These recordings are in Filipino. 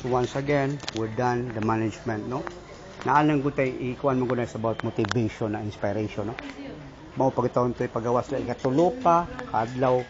So once again, we're done the management, no? Naalang ko tayo, ikuan mo ko na about motivation na inspiration, no? Mao pagkataon to pagawas na ikatulo pa, kadlaw,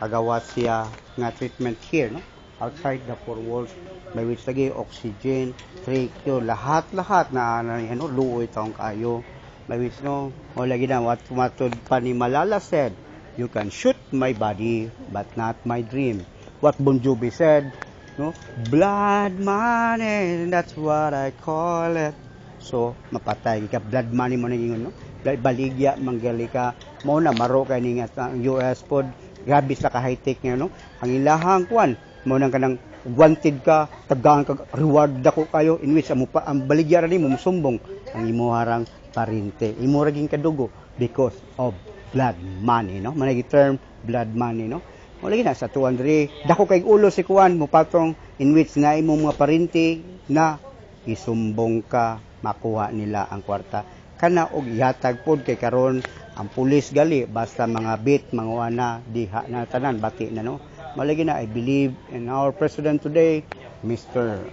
kagawas siya nga treatment here, no? Outside the four walls, may which lagi, oxygen, tracheo, lahat-lahat na ano, luoy taong kayo. May which, no, o lagi na, what matod pa ni Malala said, you can shoot my body, but not my dream. What Bon Jovi said, no? Blood money, that's what I call it. So, mapatay ka. Blood money mo na yun, no? Baligya, manggali ka. Mo na, maro ka ni ang US pod. Grabe sa ka-high-tech niya, no? Ang ilahang kwan, mo nang kanang wanted ka, tagaan ka, reward ako kayo, in which ang baligya rin mo, musumbong. Ang imuharang parinte. Imuraging kadugo because of blood money, no? Managi term, blood money, no? O lagi na, sa 200, dako kay ulo si Kuan, mupatong, in which na imo mga parinti na isumbong ka, makuha nila ang kwarta. Kana og ihatag pod kay karon ang pulis gali, basta mga bit, mga wana, diha na tanan, bati na, no? Malagi na, I believe in our president today, Mr.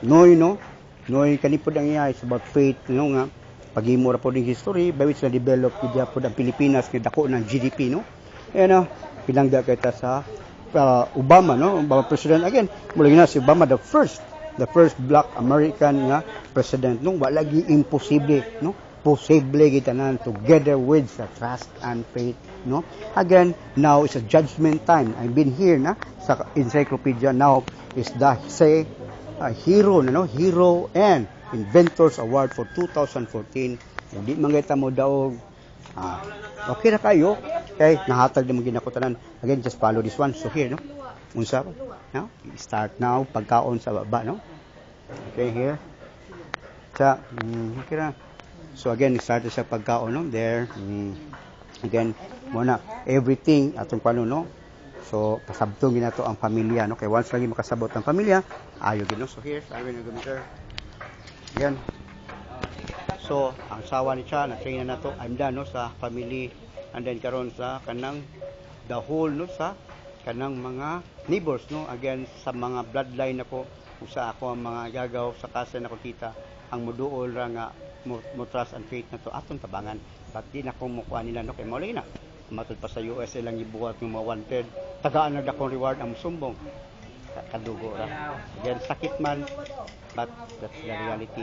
Noy, no? Noy, kanipod ang iya, it's about faith, no nga, pag-imura po ng history, by which na-develop kaya po ang Pilipinas, kaya dako ng GDP, no? Ayan, pinangga kita sa Obama, no? Obama president again. Mula na si Obama the first black American nga president, no? Walagi imposible, no? Posible kita na together with the trust and faith, no? Again, now is a judgment time. I've been here na sa encyclopedia now is the say hero, no? Hero and Inventors Award for 2014. Hindi man kita mo daw okay na kayo. Okay, nahatag naman ginakutanan. Again, just follow this one. So here, no? Unsa? No? Start now. Pagkaon sa baba, no? Okay, here. Sa, okay na. So again, start sa pagkaon, no? There. Again, muna, everything atong pano, no? So, pasabtong gina to ang pamilya, no? Kaya once lagi makasabot ang pamilya, ayo gino. So here, sabi na gamitar. Again. So, ang sawa ni siya, na-train na to. I'm done, no? Sa family. And then karon sa kanang the whole, no, sa kanang mga neighbors, no, again sa mga bloodline nako usa ako ang mga gagaw sa kasa na ko kita ang muduol ra nga mo trust and faith na to aton tabangan, but di na ko mukuha nila, no, kay mao na matud pa sa US lang gibuhat ng mga wanted, tagaan na dakong reward ang sumbong kadugo ra. Again, sakit man, but that's the reality.